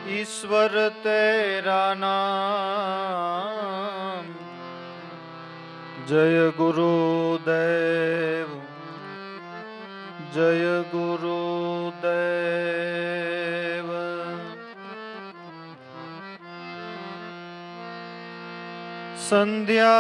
ईश्वर तेरा नाम। जय गुरुदेव, जय गुरुदेव। संध्या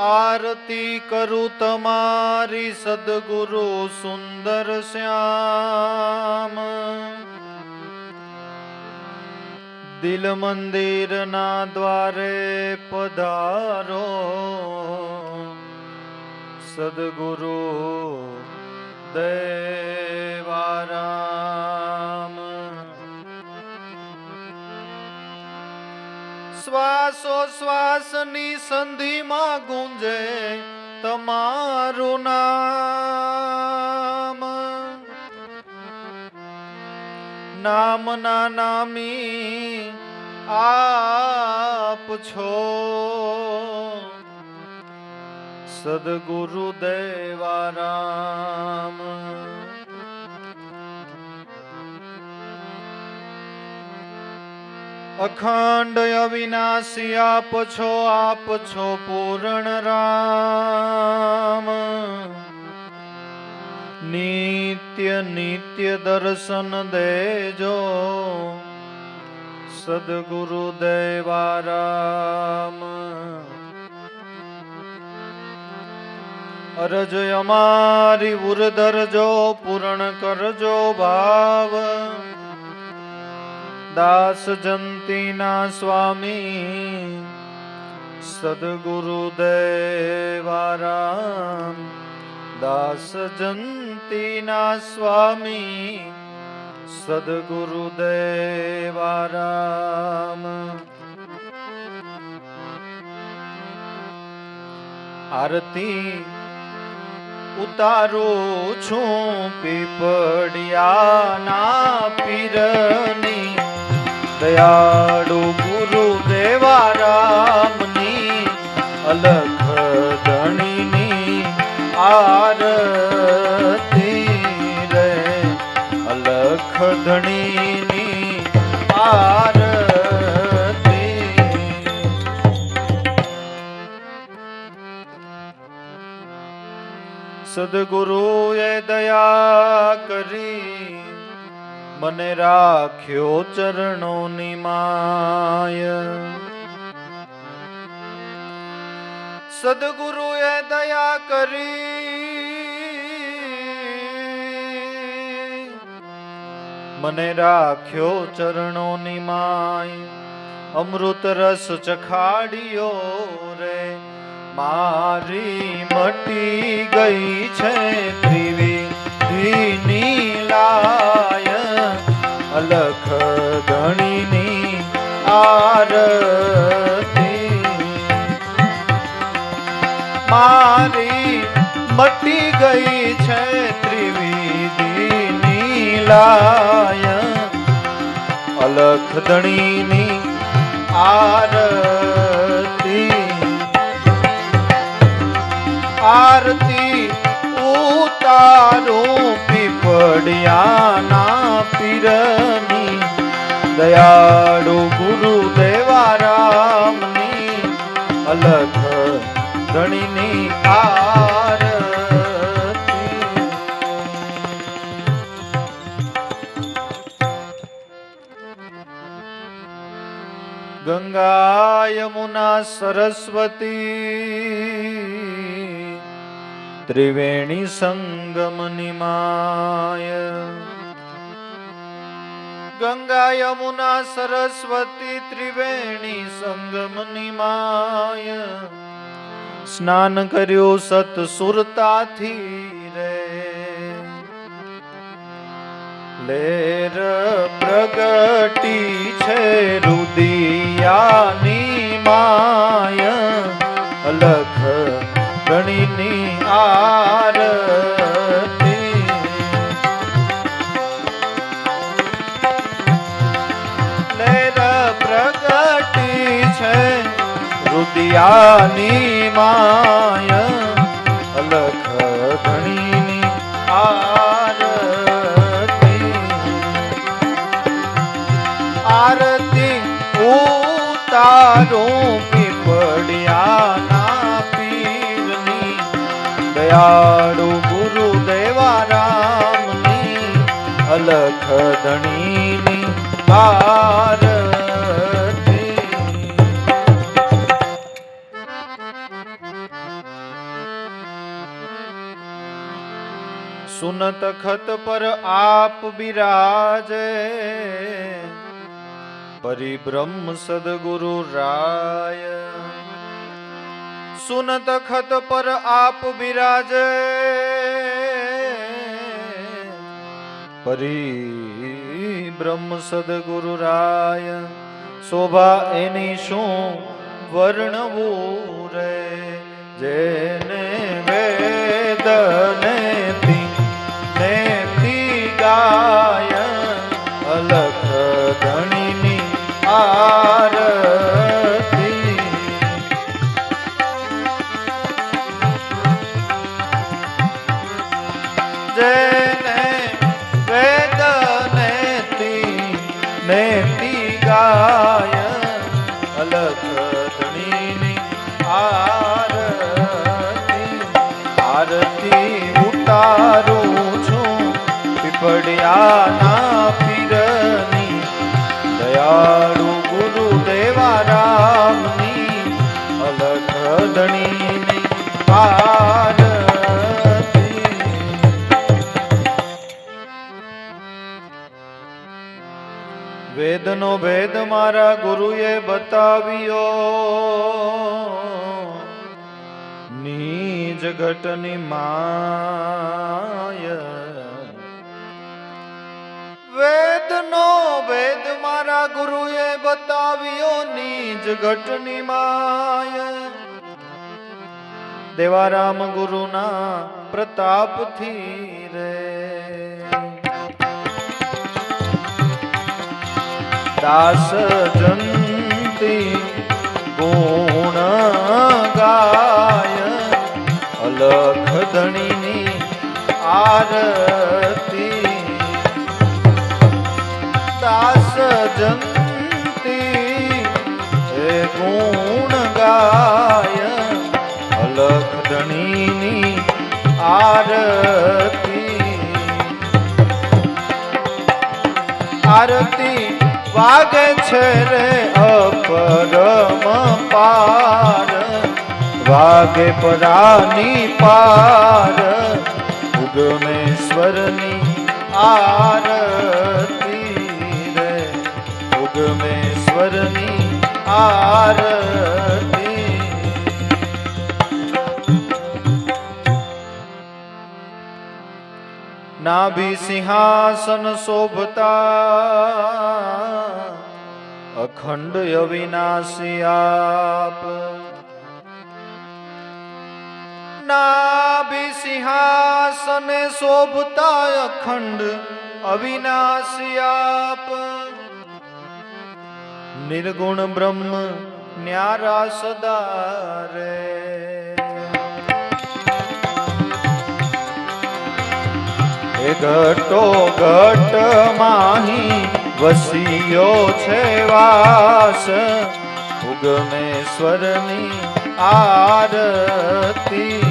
आरती करूं तमारी सद्गुरु सुंदर श्याम। दिल मंदिर ना द्वारे पधारो सद्गुरु देवाराम। श्वासो श्वासनी संधि में गूंजे तमारू नाम। नाम ना नामी आप छो सद्गुरु देवाराम। अखंड अविनाशी आप छो पूर्ण राम। नित्य नित्य दर्शन देजो सद्गुरु देवाराम। अरज अमारी उर्धरजो पूर्ण करजो भाव। दास जंती ना स्वामी सद्गुरु देवाराम। दास जंती ना स्वामी सद्गुरु देवाराम। आरती उतारू छू पीपड़िया ना पीरनी। दयाळु गुरु देवारामनी अलख धणीनी आरती रे। अलख धणीनी आरती। सद्गुरुए दया करी मने राख्यो चरणोनी माय। सद्गुरुए दया करी मने राख्यो चरणोनी माय। अमृत रस चखाड़ियो रे मारी मटी गई छे त्रिविधि लाय। अलख धणीनी आरती मारी मटी गई छे त्रिविधि लाय। अलख धणीनी आरती। आरती उतारू पीपड़िया ना पीरनी। दयाळु गुरु देवारामनी अलख धणीनी आरती। गंगा यमुना सरस्वती त्रिवेणी संगम निमाय। गंगा यमुना सरस्वती त्रिवेणी संगम निमाय। स्नान कर्यो सत सुरताथी रे। लेर प्रगटी छे रुदियानी माय। अलख धणीनी आरती। लेर प्रगटी छे रुदियानी माय। अलख धणीनी आरती। आरती ઉતારું પીપળિયાના પીરની દયાળુ ગુરુદેવા રામની અલખ ધણીની આરતી. સુનત ખત પર આપ બિરાજે પરિબ્રહ્મ સદગુરુ રાય. સુનત ખત પર આપ બિરાજે પરિબ્રહ્મ સદગુરુ રાય. શોભા એની શું વર્ણવું રે જેને વેદ નેતી ગાય અલખ ધણીની આરતી. જેને વેદ નેતી ગાય અલખ ધણીની આરતી. આરતી ઉતારું છું પીપળિયાના પીરની દયાળુ ગુરુદેવા રામની અલખ ધણીની આરતી. વેદનો ભેદ મારા ગુરુએ બતાવ્યો નીજ ઘટની માય. વેદનો ભેદ મારા ગુરુએ બતાવ્યો નીજ ઘટની માય. દેવારામ ગુરુના પ્રતાપથી રે દાસ જંતી ગુણ ગાય અલખ ધણીની આરતી. દાસ જંતી એ ગુણ ગાય અલખ ધણીની આરતી. આરતી વાગે છે રે અપરમ પાર વાગે પરાની પાર ઉગમેશ્વરની આરતી રે ઉગમેશ્વરની આરતી. નાભી સિંહાસન શોભતા અખંડ અવિનાશી આપ. નાભી સિંહાસન શોભતા અખંડ અવિનાશી આપ. નિર્ગુણ બ્રહ્મ ન્યારા સદા રે. એ ઘટો ઘટ માહી વસિયો છે વાસ ઉગમેશ્વરની આરતી.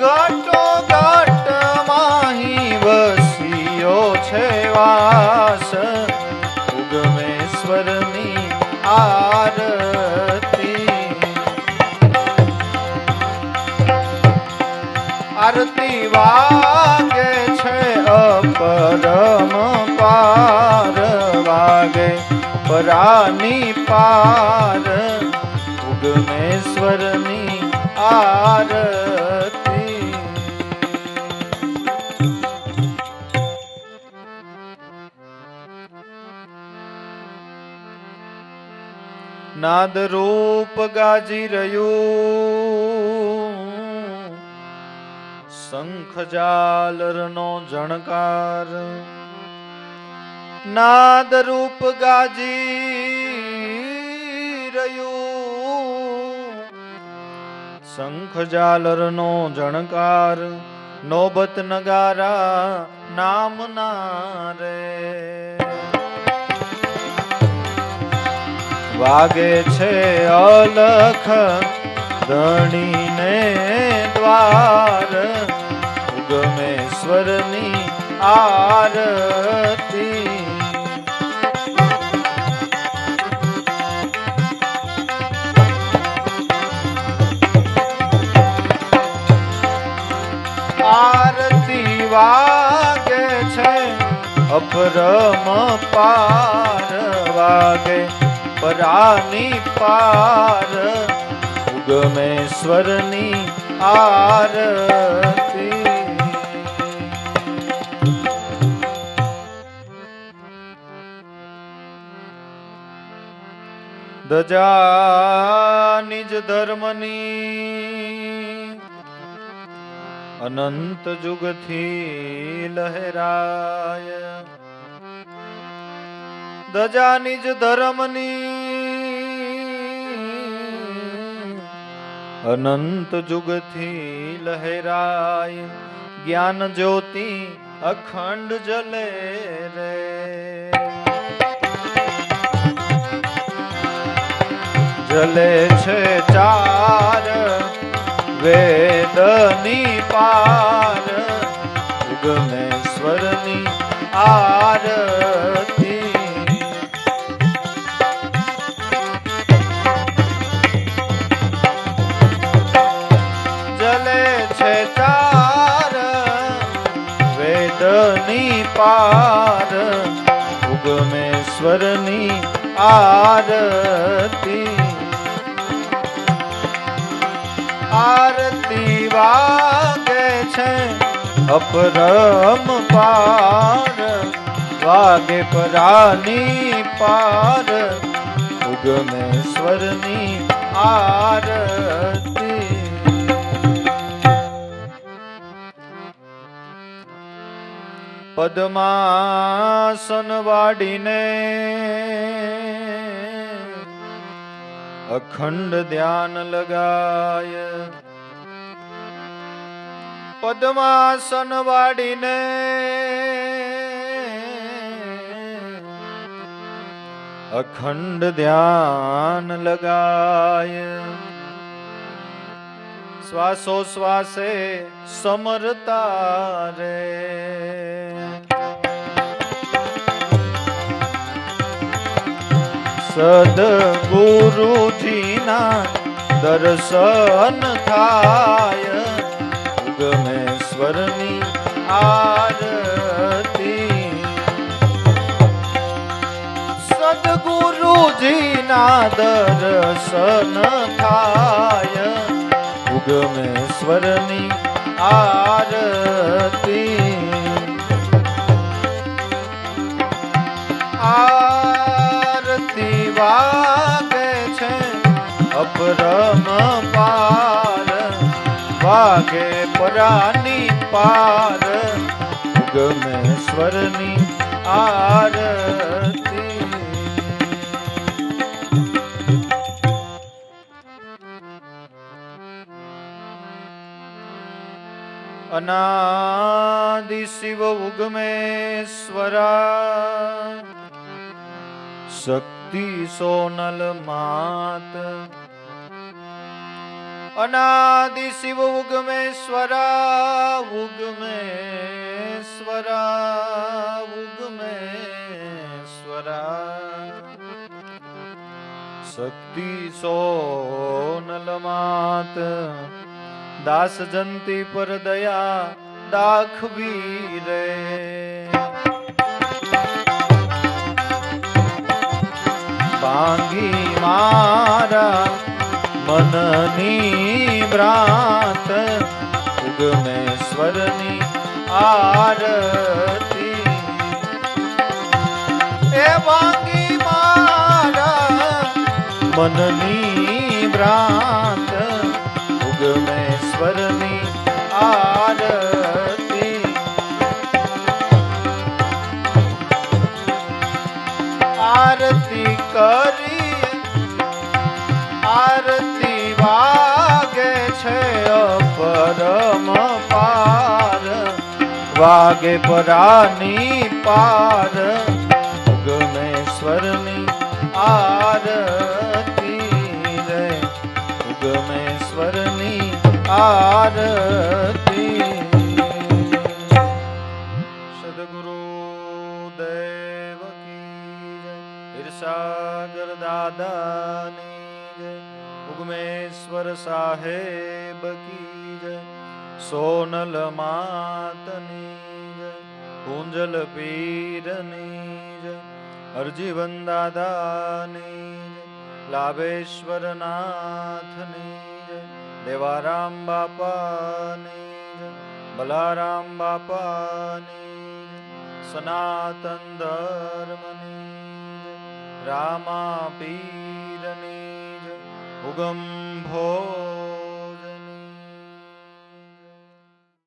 ઘટો ઘટ માહી વસિયો છે વાસ ઉગમેશ્વરની આરતી. આરતી વાગે છે અપરમ પાર વાગે પરાની પાર ઉગમેશ્વરની આરતી. નાદ રૂપ ગાજી રહ્યું શંખ ઝાલરનો ઝણકાર. નાદ રૂપ ગાજી રહ્યું શંખ ઝાલરનો ઝણકાર. નોબત નગારા નામના રે વાગે છે અલખ ધણીને દ્વાર ઉગમેશ્વરની આરતી આરતી વાગે છે અપરમ પાર વાગે પરાની પાર ઉગમેશ્વરની આરતી ધજા નિજ ધર્મની અનંત જુગથી લહેરાય ધજા નિજ ધર્મની અનંત જુગથી લહેરાય જ્ઞાન જ્યોતિ અખંડ જલે રે જલે છે ચાર વેદની પાર ઉગમેશ્વરની આરતી જલે છે ચાર વેદની પાર ઉગમેશ્વરની આરતી આરતી વાગે છે અપરમ પાર વાગે પરાની પાર ઉગમેશ્વરની આરતી પદ્માસન વાડીને અખંડ ધ્યાન લગાય પદ્માસન વાડીને અખંડ ધ્યાન લગાય શ્વાસો શ્વાસે સમરતા રે સદગુરુજીના દર્શન થાય ઉગમેશ્વરની આરતી સદગુરુજીના દર્શન થાય ઉગમેશ્વરની આરતી આરતી વાગે છે અપરમ પાર વાગે પરાની પાર ઉગમેશ્વરની આરતી અનાદિ શિવ ઉગમેશ્વરા શક્તિ સોનલ માત અનાદિ શિવ ઉગમેશ્વરા ઉગમેશ્વરા ઉગમેશ્વરા શક્તિ સોનલ માત દાસ જંતી પર દયા દાખવી રે પાંગી મારા મનની ભ્રાંત ઉગમેશ્વરની આરતી એ પાંગી મારા મનની ભ્રાંત ઉગમેશ્વરની આરતી આરતી કરી આરતી વાગે છે અપરમ પાર વાગે પરાની પાર ઉગમેશ્વરની આરતી આરતી. સદગુરુ દેવ કી જય. ઈર્ષાગર દાદાની જય. ઉગમેશ્વર સાહેબ કી જય. સોનલ માતની જય. કુંજલ પીરની જય. હરજીવન દાદાની જય. લાભેશ્વર નાથની જય. દેવારામ બાપાની જય. બલારામ બાપાની જય. સનાતન ધર્મની જય. રામા પીરની જય. ઉગમ ભો